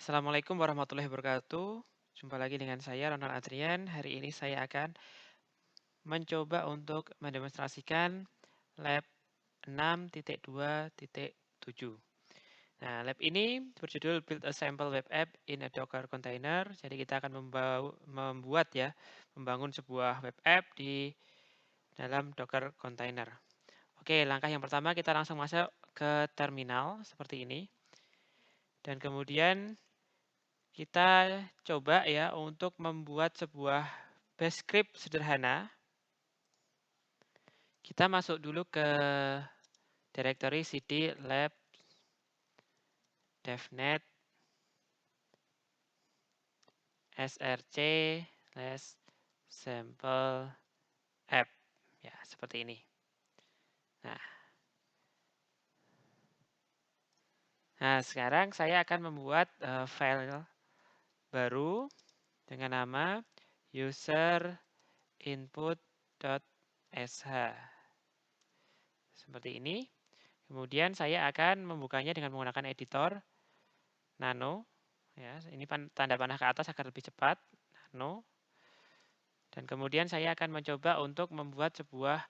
Assalamualaikum warahmatullahi wabarakatuh. Jumpa lagi dengan saya Ronald Adrian. Hari ini saya akan mencoba untuk mendemonstrasikan lab 6.2.7. Nah, lab ini berjudul Build a Sample Web App in a Docker Container. Jadi kita akan membangun sebuah web app di dalam Docker Container. Oke, langkah yang pertama kita langsung masuk ke terminal seperti ini. Dan kemudian kita coba ya untuk membuat sebuah bash script sederhana. Kita masuk dulu ke directory cd lab devnet src sample app. Ya, seperti ini. Nah, sekarang saya akan membuat file baru dengan nama user input.sh. Seperti ini. Kemudian saya akan membukanya dengan menggunakan editor nano. Ya, ini tanda panah ke atas agar lebih cepat. Nano. Dan kemudian saya akan mencoba untuk membuat sebuah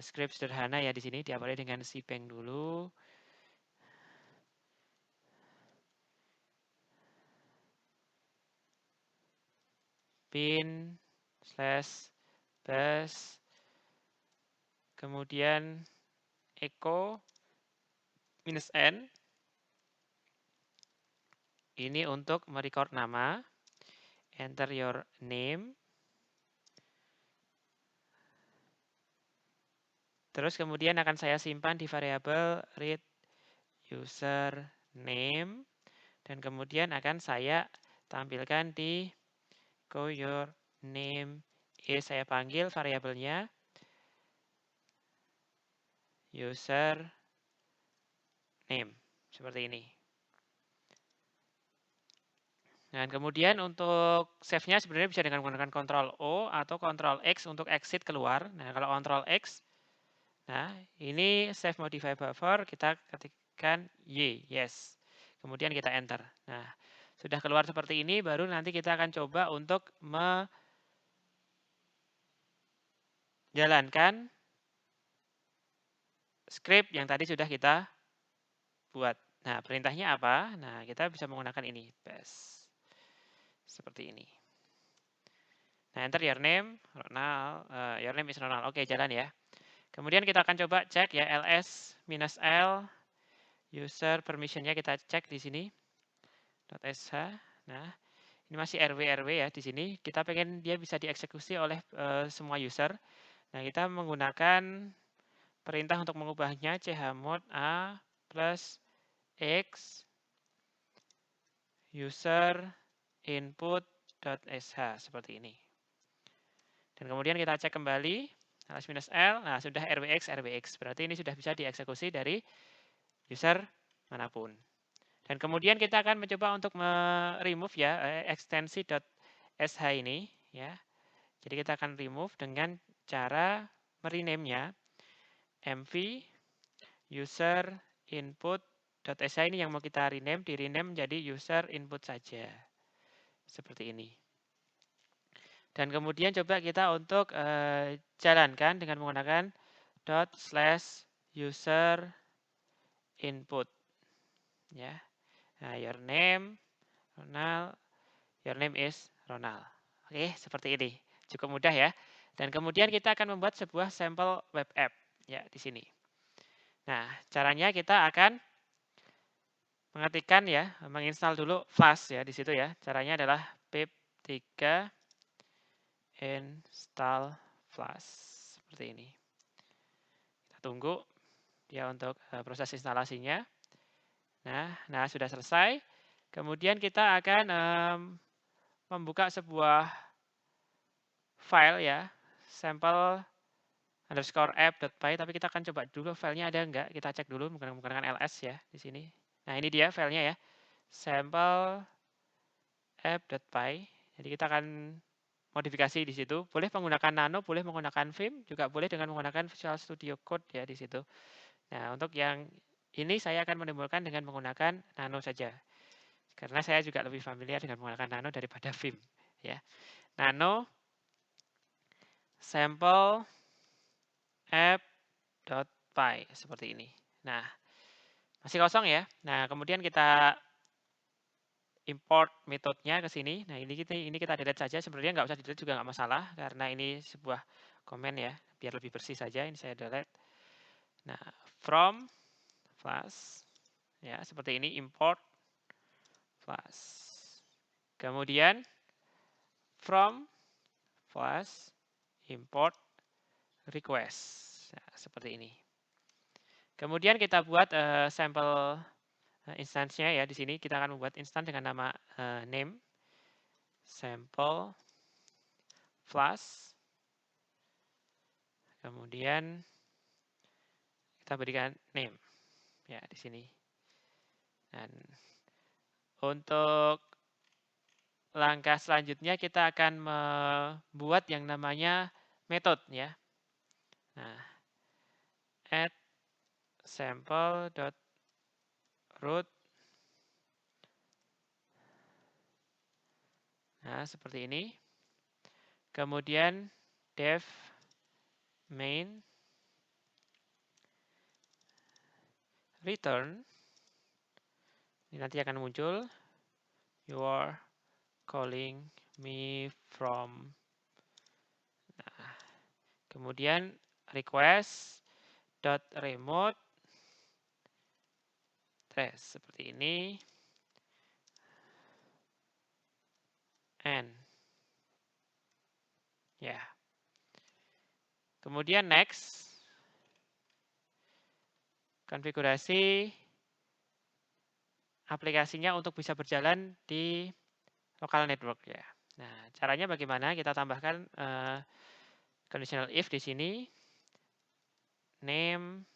script sederhana ya di sini. Diawali dengan cbang dulu. Bin / bash. Kemudian echo -n. Ini untuk merecord nama. Enter your name. Terus kemudian akan saya simpan di variabel read user name. Dan kemudian akan saya tampilkan di your name is, saya panggil variabelnya user name. Seperti ini. Dan kemudian untuk save-nya sebenarnya bisa dengan menggunakan Ctrl O atau Ctrl X untuk exit keluar. Nah, kalau Ctrl X, nah ini save modify buffer, kita ketikkan yes. Kemudian kita enter. Nah, sudah keluar seperti ini, baru nanti kita akan coba untuk menjalankan script yang tadi sudah kita buat. Nah, perintahnya apa? Nah, kita bisa menggunakan ini, bash. Seperti ini. Nah, enter your name, Ronald, your name is Ronald. Oke, jalan ya. Kemudian kita akan coba cek ya ls-l user permissionnya kita cek di sini .sh. Nah, ini masih rw ya di sini. Kita pengen dia bisa dieksekusi oleh semua user. Nah, kita menggunakan perintah untuk mengubahnya chmod a plus x user input.sh seperti ini. Dan kemudian kita cek kembali ls-l, nah sudah rwx, berarti ini sudah bisa dieksekusi dari user manapun. Dan kemudian kita akan mencoba untuk remove ya extensi.sh ini ya. Jadi kita akan remove dengan cara merename-nya mv user input.sh ini yang mau kita rename, di-rename menjadi user input saja. Seperti ini. Dan kemudian coba kita untuk jalankan dengan menggunakan /user input. Ya. Nah, your name Ronald, your name is Ronald. Oke, seperti ini. Cukup mudah ya. Dan kemudian kita akan membuat sebuah sampel web app ya di sini. Nah, caranya kita akan mengetikkan ya, menginstal dulu Flash ya di situ ya. Caranya adalah pip3 install Flash seperti ini. Kita tunggu dia untuk proses instalasinya. Nah sudah selesai. Kemudian kita akan membuka sebuah file ya, sample _app.py, tapi kita akan coba dulu filenya ada enggak. Kita cek dulu menggunakan ls ya di sini. Nah, ini dia filenya ya. Sample app.py. Jadi kita akan modifikasi di situ. Boleh menggunakan Nano, boleh menggunakan Vim, juga boleh dengan menggunakan Visual Studio Code ya di situ. Nah, untuk yang ini saya akan menimbulkan dengan menggunakan Nano saja. Karena saya juga lebih familiar dengan menggunakan nano daripada Vim, ya. Nano sample app.py seperti ini. Nah, masih kosong ya. Nah, kemudian kita import metodenya ke sini. Nah, ini kita delete saja. Sebenarnya nggak usah delete juga nggak masalah karena ini sebuah komen ya, biar lebih bersih saja. Ini saya delete. Nah, from plus ya seperti ini, import plus. Kemudian from plus import request. Nah, seperti ini. Kemudian kita buat sampel instance-nya ya. Di sini kita akan membuat instance dengan nama name sample plus. Kemudian kita berikan name ya di sini. Dan untuk langkah selanjutnya kita akan membuat yang namanya method ya. Nah, add sample.root. Nah, seperti ini. Kemudian def main return. Ini nanti akan muncul you are calling me from. Nah, kemudian request dot remote trace seperti ini. And ya. Kemudian next konfigurasi aplikasinya untuk bisa berjalan di local network ya. Nah, caranya bagaimana? Kita tambahkan conditional if di sini. Name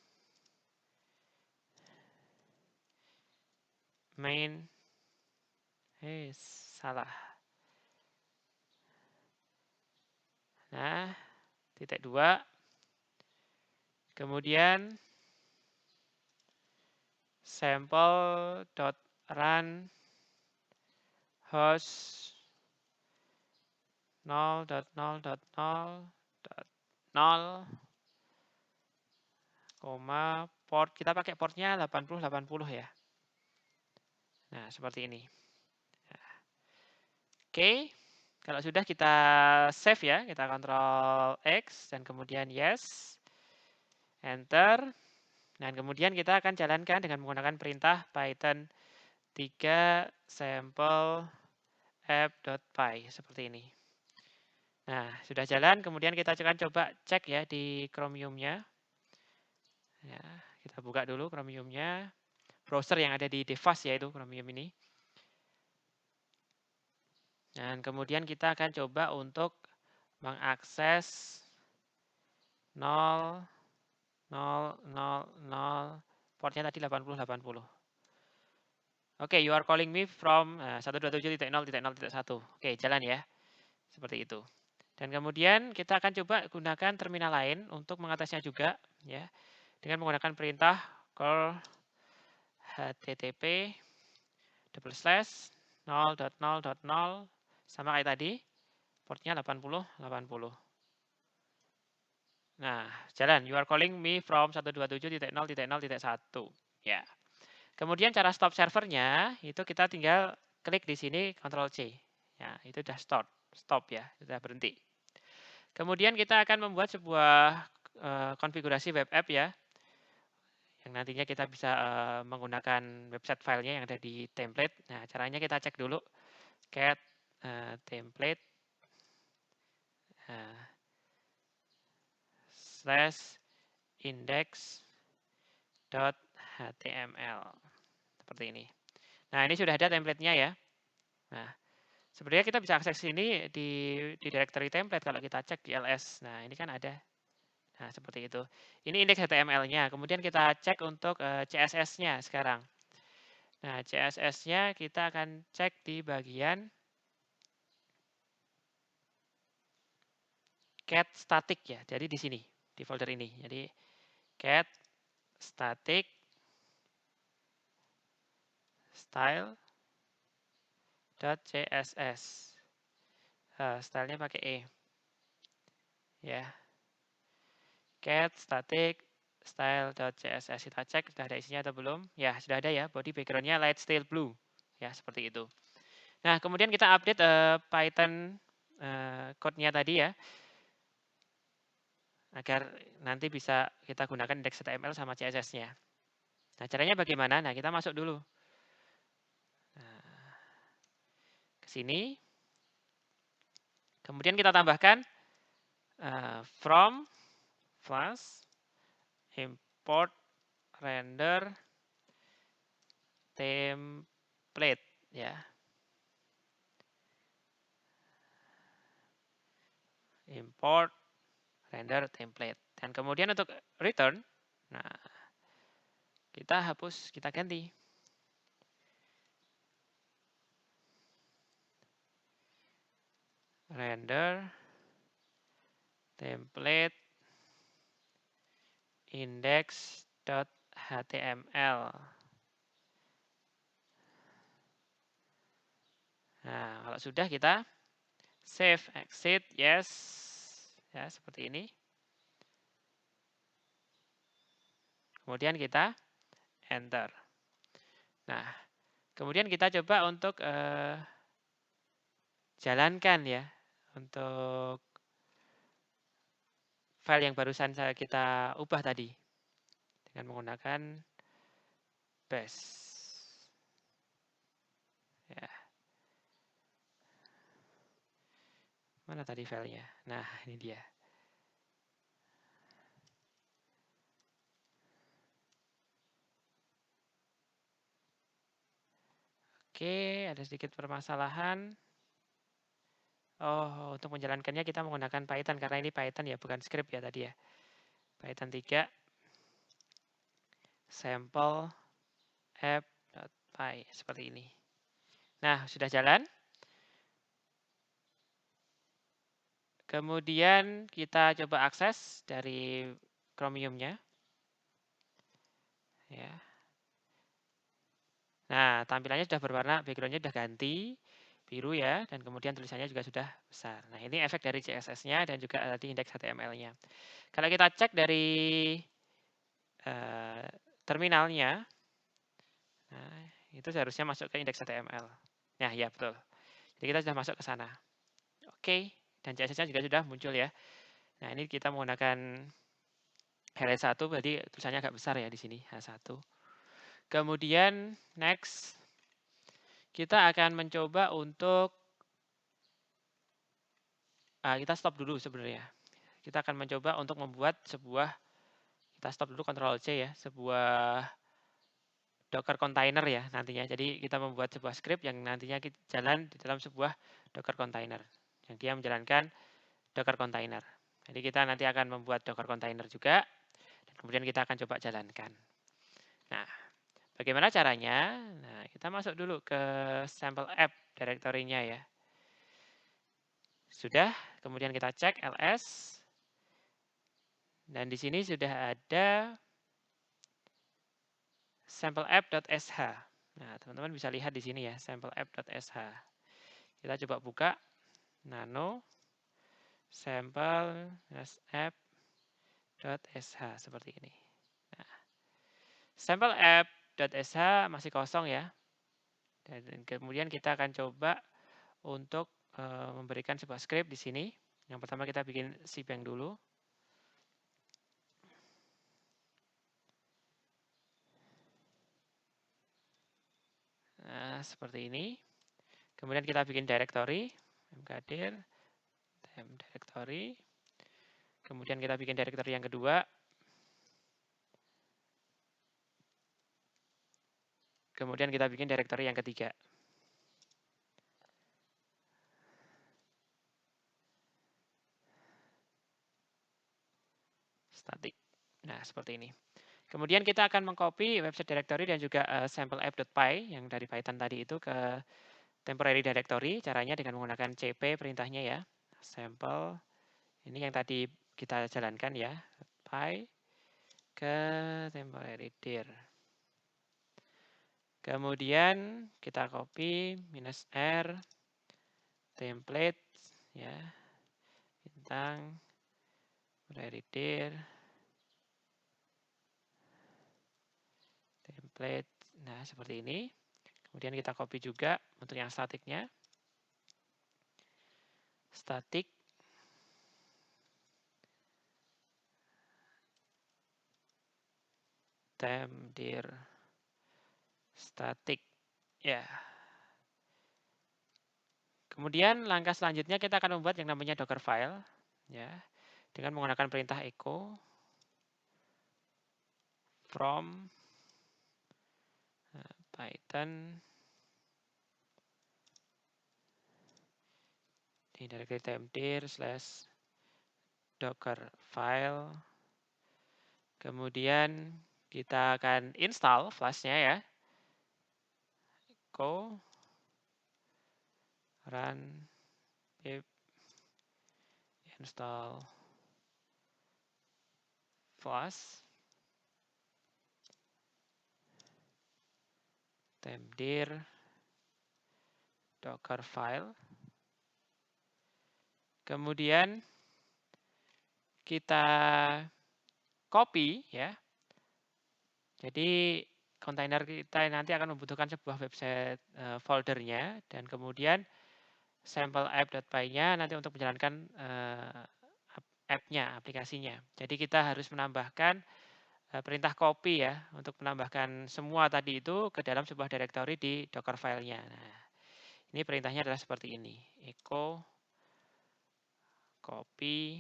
main salah. Nah, titik 2. Kemudian sample.run host 0.0.0.0, port, kita pakai portnya 8080 ya. Nah, seperti ini. Nah, oke, kalau sudah kita save ya, kita Ctrl X dan kemudian yes, enter. Dan kemudian kita akan jalankan dengan menggunakan perintah Python 3 sample app.py seperti ini. Nah, sudah jalan, kemudian kita akan coba cek ya di Chromium-nya. Ya, kita buka dulu Chromium-nya. Browser yang ada di device yaitu Chromium ini. Dan kemudian kita akan coba untuk mengakses 0, 0, 0, 0, portnya tadi 8080. Oke, you are calling me from 127.0.0.1. Oke, jalan ya. Seperti itu. Dan kemudian kita akan coba gunakan terminal lain untuk mengatasinya juga ya. Dengan menggunakan perintah call http //, 0.0.0 sama kayak tadi. Portnya 8080. Nah, jalan. You are calling me from 127.0.0.1. Ya. Kemudian cara stop servernya itu kita tinggal klik di sini Ctrl C. Ya, itu sudah stop ya, sudah berhenti. Kemudian kita akan membuat sebuah konfigurasi web app ya. Yang nantinya kita bisa menggunakan website filenya yang ada di template. Nah, caranya kita cek dulu cat template /index.html. Seperti ini. Nah, ini sudah ada template-nya ya. Nah, sebenarnya kita bisa akses ini di directory template kalau kita cek di ls. Nah, ini kan ada. Nah, seperti itu. Ini indeks HTML-nya. Kemudian kita cek untuk CSS-nya sekarang. Nah, CSS-nya kita akan cek di bagian cat static ya. Jadi di sini, di folder ini. Jadi cat static style .css. Stylenya pakai E. Ya. Cat static style.css. Kita cek sudah ada isinya atau belum. Ya, sudah ada ya. Body backgroundnya light style blue. Ya, seperti itu. Nah, kemudian kita update Python code-nya tadi ya. Agar nanti bisa kita gunakan index.html sama CSS-nya. Nah, caranya bagaimana? Nah, kita masuk dulu. Nah, ke sini. Kemudian kita tambahkan from plus import render template ya. Import render template. Dan kemudian untuk return, nah kita hapus, kita ganti. Render template index.html. Nah, kalau sudah kita save, exit, yes. Ya, seperti ini. Kemudian kita enter. Nah, kemudian kita coba untuk jalankan ya. Untuk file yang barusan kita ubah tadi. Dengan menggunakan bash. Ya. Mana tadi filenya? Nah, ini dia. Oke, ada sedikit permasalahan. Oh, untuk menjalankannya kita menggunakan Python karena ini Python ya, bukan script ya tadi ya. Python 3 sample app.py seperti ini. Nah, sudah jalan. Kemudian kita coba akses dari Chromium-nya. Ya. Nah, tampilannya sudah berwarna, background-nya sudah ganti biru ya, dan kemudian tulisannya juga sudah besar. Nah, ini efek dari CSS-nya dan juga tadi indeks HTML-nya. Kalau kita cek dari terminalnya, nah, itu seharusnya masuk ke indeks HTML. Nah, ya betul. Jadi kita sudah masuk ke sana. Oke, dan CSS-nya juga sudah muncul ya. Nah, ini kita menggunakan H1, berarti tulisannya agak besar ya di sini, H1. Kemudian, next, kita akan mencoba untuk, kita stop dulu sebenarnya. Kita akan mencoba untuk membuat sebuah, kita stop dulu Ctrl C ya, sebuah Docker container ya nantinya. Jadi kita membuat sebuah script yang nantinya kita jalan di dalam sebuah Docker container. Yang dia menjalankan Docker container. Jadi kita nanti akan membuat Docker container juga. Dan kemudian kita akan coba jalankan. Nah, bagaimana caranya? Nah, kita masuk dulu ke sample app directory-nya ya. Sudah, kemudian kita cek ls. Dan di sini sudah ada sampleapp.sh. Nah, teman-teman bisa lihat di sini ya, sampleapp.sh. Kita coba buka nano sample app.sh seperti ini. Nah, sampleapp.sh masih kosong ya. Dan kemudian kita akan coba untuk memberikan sebuah script di sini. Yang pertama kita bikin cbank dulu. Nah, seperti ini. Kemudian kita bikin directory, mkdir, directory. Kemudian kita bikin directory yang kedua. Kemudian kita bikin directory yang ketiga. Static. Nah, seperti ini. Kemudian kita akan mengcopy website directory dan juga sampleapp.py yang dari Python tadi itu ke temporary directory. Caranya dengan menggunakan cp perintahnya ya. Sample. Ini yang tadi kita jalankan ya. Py ke temporary dir. Kemudian kita copy -r template ya, bintang dir template. Nah, seperti ini. Kemudian kita copy juga untuk yang statiknya. Static dir static ya. Kemudian langkah selanjutnya kita akan membuat yang namanya Dockerfile ya, dengan menggunakan perintah echo from Python di directory temdir /dockerfile. Kemudian kita akan install flashnya ya. Echo run pip install flash temdir Dockerfile. Kemudian kita copy ya. Jadi kontainer kita nanti akan membutuhkan sebuah website foldernya, dan kemudian sampel app.py-nya nanti untuk menjalankan app-nya, aplikasinya. Jadi kita harus menambahkan perintah copy ya, untuk menambahkan semua tadi itu ke dalam sebuah directory di Dockerfile-nya. Nah, ini perintahnya adalah seperti ini. Echo copy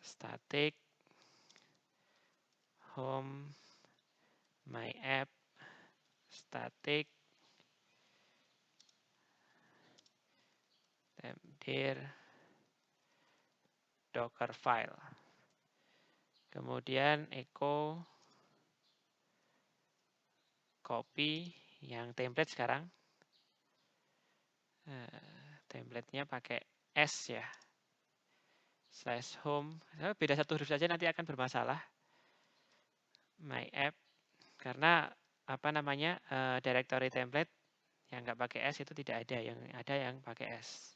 static home my app static temdir Dockerfile. Kemudian echo copy yang template sekarang. Template-nya pakai S ya. /home. Beda satu huruf saja nanti akan bermasalah. My app. Karena apa namanya directory template yang nggak pakai S itu tidak ada, yang ada yang pakai S.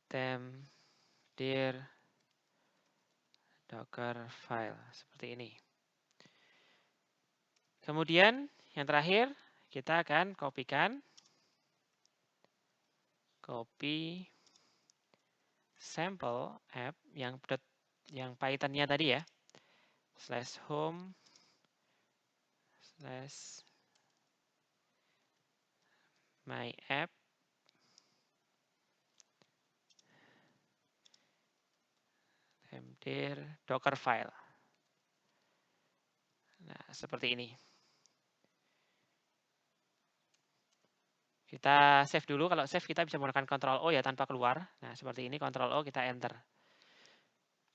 Temdir Dockerfile seperti ini. Kemudian yang terakhir kita akan copy sampel app yang Python-nya tadi ya. /home /my app temdir Dockerfile. Nah, seperti ini. Kita save dulu. Kalau save kita bisa menggunakan Ctrl O ya tanpa keluar. Nah, seperti ini, Ctrl O kita enter.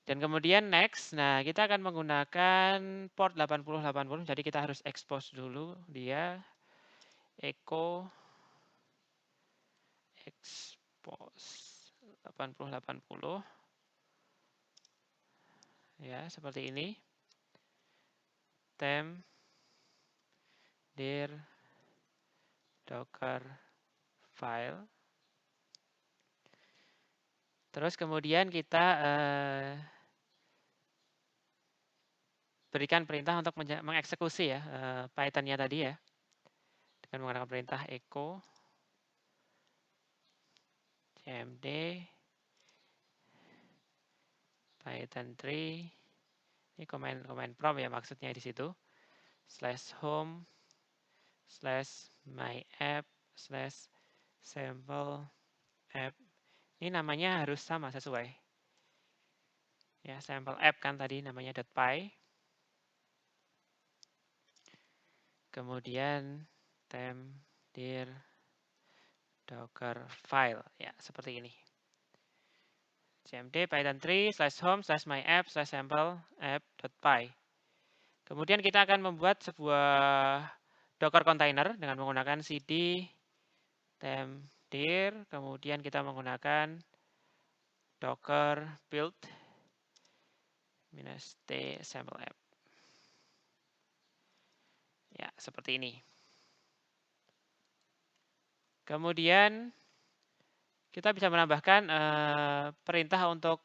Dan kemudian next. Nah, kita akan menggunakan port 8080. Jadi kita harus expose dulu dia. Echo expose 8080. Ya, seperti ini. Temdir Dockerfile. Terus kemudian kita berikan perintah untuk mengeksekusi ya Python-nya tadi ya. Dengan menggunakan perintah echo cmd Python 3. Ini command prompt ya maksudnya di situ. /home /my app /sample app. Ini namanya harus sama sesuai. Ya, sampel app kan tadi namanya .py. Kemudian temdir Dockerfile. Ya, seperti ini. cmd Python 3 /home /my app /sample app.py. Kemudian kita akan membuat sebuah Docker container dengan menggunakan cd temdir, kemudian kita menggunakan docker build -t sample app. Ya, seperti ini. Kemudian kita bisa menambahkan perintah untuk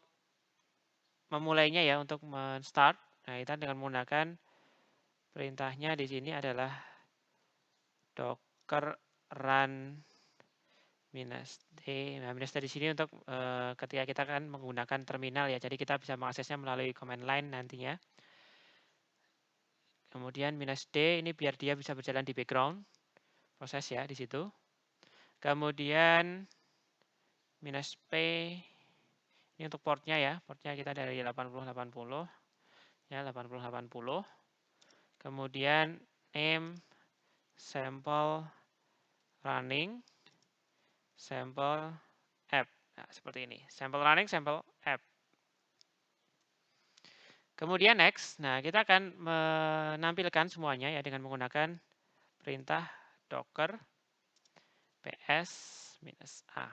memulainya ya, untuk men-start. Nah, kita dengan menggunakan perintahnya di sini adalah docker run -t. Nah, -t di sini untuk ketika kita kan menggunakan terminal ya, jadi kita bisa mengaksesnya melalui command line nantinya. Kemudian -d ini biar dia bisa berjalan di background proses ya di situ. Kemudian -p ini untuk portnya ya, portnya kita dari 8080 ya 8080. Kemudian name sample running sample app. Nah, seperti ini. Sample running sample app. Kemudian next, nah kita akan menampilkan semuanya ya dengan menggunakan perintah docker ps-a.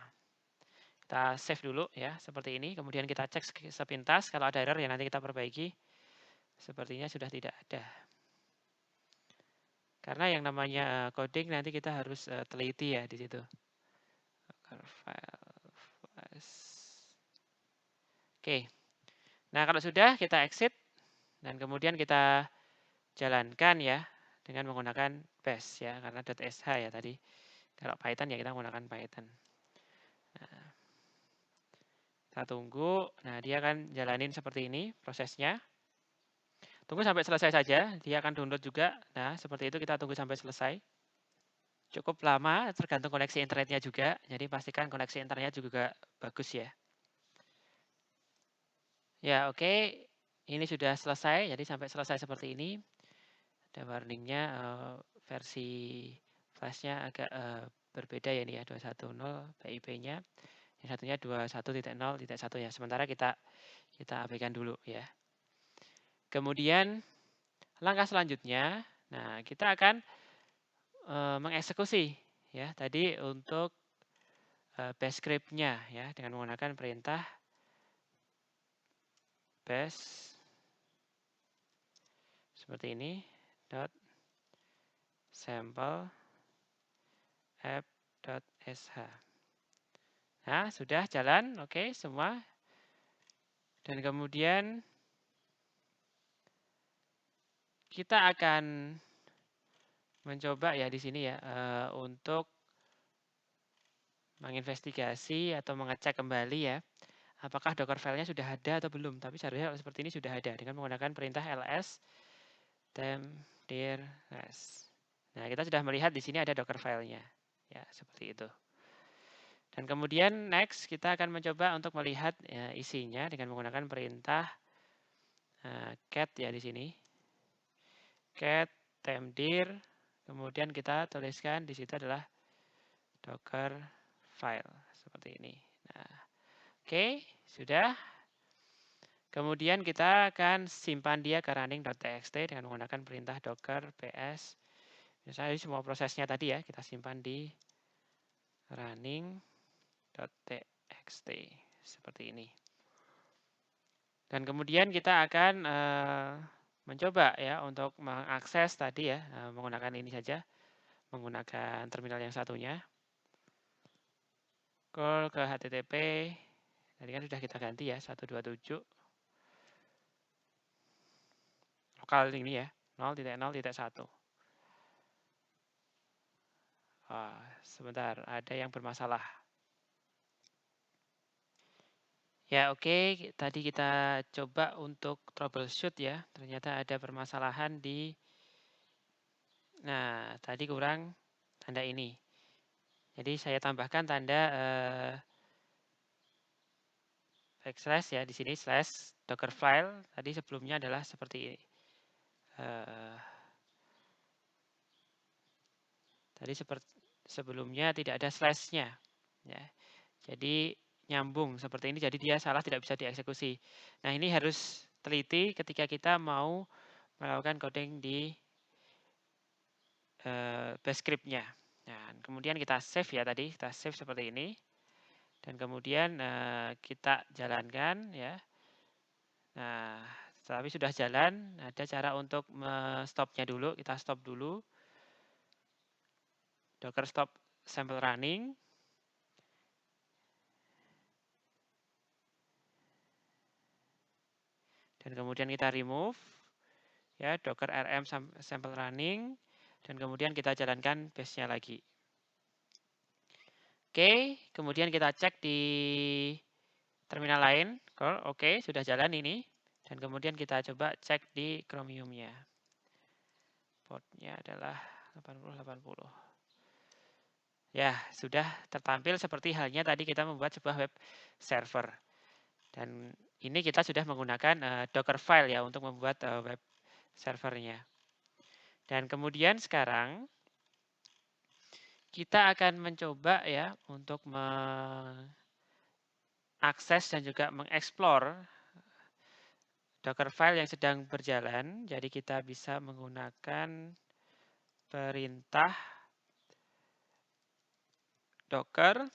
Kita save dulu ya, seperti ini. Kemudian kita cek sepintas, kalau ada error ya nanti kita perbaiki. Sepertinya sudah tidak ada. Karena yang namanya coding nanti kita harus teliti ya di situ. Docker file Oke. Nah, kalau sudah kita exit dan kemudian kita jalankan ya dengan menggunakan bash ya, karena .sh ya tadi. Kalau Python ya kita menggunakan Python. Nah, kita tunggu. Nah, dia akan jalanin seperti ini prosesnya. Tunggu sampai selesai saja, dia akan download juga. Nah, seperti itu kita tunggu sampai selesai. Cukup lama, tergantung koneksi internetnya juga. Jadi pastikan koneksi internetnya juga bagus ya. Ya, oke. Ini sudah selesai, jadi sampai selesai seperti ini. Ada warningnya, versi flashnya agak berbeda ya ini ya, 210 PIP-nya. Yang satunya 21.0.1 ya. Sementara kita abaikan dulu ya. Kemudian langkah selanjutnya, nah kita akan mengeksekusi ya tadi untuk bash script-nya ya dengan menggunakan perintah bash seperti ini .sample app.sh. Nah, sudah jalan, oke semua. Dan kemudian kita akan mencoba ya di sini ya untuk menginvestigasi atau mengecek kembali ya apakah docker file-nya sudah ada atau belum. Tapi seharusnya seperti ini sudah ada dengan menggunakan perintah ls temp-dir res. Nah, kita sudah melihat di sini ada docker file-nya. Ya, seperti itu. Dan kemudian next kita akan mencoba untuk melihat ya, isinya dengan menggunakan perintah cat ya di sini. Cat temp-dir, kemudian kita tuliskan di situ adalah docker file seperti ini. Nah, oke, sudah. Kemudian kita akan simpan dia ke running.txt dengan menggunakan perintah docker ps. Misalnya semua prosesnya tadi ya kita simpan di running.txt seperti ini. Dan kemudian kita akan mencoba ya untuk mengakses tadi ya menggunakan ini saja, menggunakan terminal yang satunya. Call ke HTTP. Tadi kan sudah kita ganti ya 127. Lokal ini ya 0.0.1. Sebentar, ada yang bermasalah. Ya oke, tadi kita coba untuk troubleshoot ya. Ternyata ada permasalahan di. Nah, tadi kurang tanda ini. Jadi saya tambahkan tanda backslash ya di sini slash docker file. Tadi sebelumnya adalah seperti ini. Tadi seperti sebelumnya tidak ada slash-nya. Ya. Jadi nyambung seperti ini, jadi dia salah tidak bisa dieksekusi. Nah, ini harus teliti ketika kita mau melakukan coding di bash script-nya. Nah, kemudian kita save ya tadi, kita save seperti ini. Dan kemudian kita jalankan ya. Nah, Tapi sudah jalan, ada cara untuk stopnya dulu. Kita stop dulu. Docker stop sample running. Dan kemudian kita remove ya docker rm sample running, dan kemudian kita jalankan bash-nya lagi. Oke, kemudian kita cek di terminal lain. Oke, sudah jalan ini. Dan kemudian kita coba cek di Chromium-nya. Portnya adalah 8080. Ya, sudah tertampil seperti halnya tadi kita membuat sebuah web server. Dan ini kita sudah menggunakan Dockerfile ya untuk membuat web servernya. Dan kemudian sekarang kita akan mencoba ya untuk mengakses dan juga mengeksplor Dockerfile yang sedang berjalan. Jadi kita bisa menggunakan perintah docker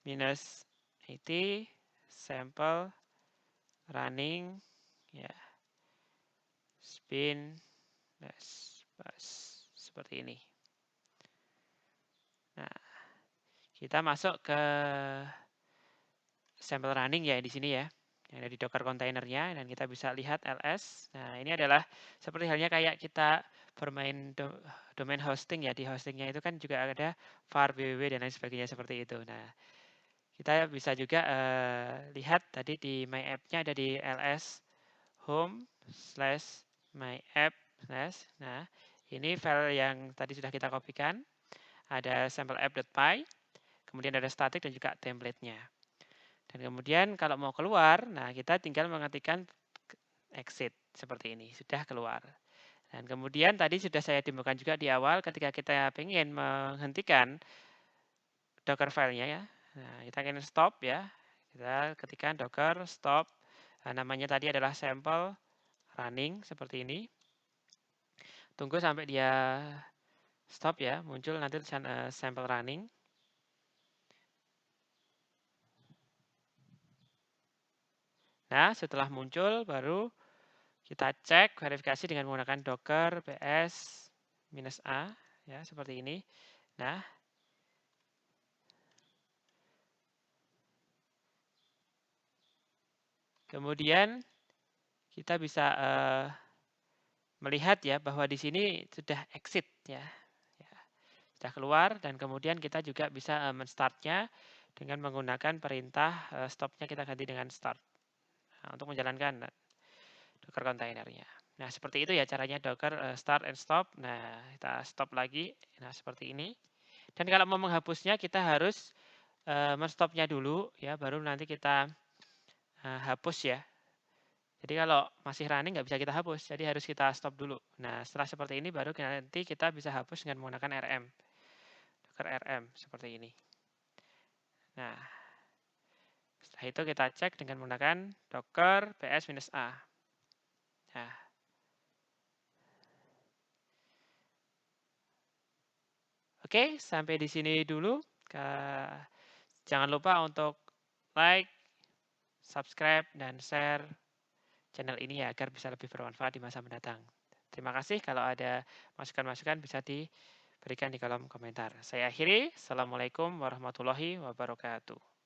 minus -it sample running ya spin bash seperti ini. Nah, kita masuk ke sample running ya di sini ya, yang ada di Docker kontainernya, dan kita bisa lihat ls. Nah, ini adalah seperti halnya kayak kita bermain domain hosting ya. Di hostingnya itu kan juga ada var, www, dan lain sebagainya seperti itu. Nah, kita bisa juga lihat tadi di my app-nya ada di ls home / my app / nah, ini file yang tadi sudah kita kopikan. Ada sample app.py, kemudian ada static dan juga template-nya. Dan kemudian kalau mau keluar, nah kita tinggal mengetikkan exit seperti ini, sudah keluar. Dan kemudian tadi sudah saya demokan juga di awal ketika kita ingin menghentikan docker filenya ya. Nah, kita ingin stop ya. Kita ketikkan docker stop. Nah, namanya tadi adalah sample running seperti ini. Tunggu sampai dia stop ya, muncul nanti tulisan sample running. Nah, setelah muncul baru kita cek verifikasi dengan menggunakan docker ps-a ya, seperti ini. Nah, kemudian kita bisa melihat ya bahwa di sini sudah exit ya. Sudah keluar, dan kemudian kita juga bisa men-startnya dengan menggunakan perintah stopnya kita ganti dengan start. Nah, untuk menjalankan Docker kontainernya. Nah, seperti itu ya caranya Docker start and stop. Nah, kita stop lagi. Nah, seperti ini. Dan kalau mau menghapusnya kita harus men-stopnya dulu ya, baru nanti kita hapus ya. Jadi kalau masih running nggak bisa kita hapus, jadi harus kita stop dulu. Nah, setelah seperti ini baru nanti kita bisa hapus dengan menggunakan rm. Docker rm seperti ini. Nah, setelah itu kita cek dengan menggunakan docker ps-a. Nah, oke, sampai di sini dulu. Jangan lupa untuk like, subscribe, dan share channel ini ya agar bisa lebih bermanfaat di masa mendatang. Terima kasih. Kalau ada masukan-masukan bisa diberikan di kolom komentar. Saya akhiri. Assalamualaikum warahmatullahi wabarakatuh.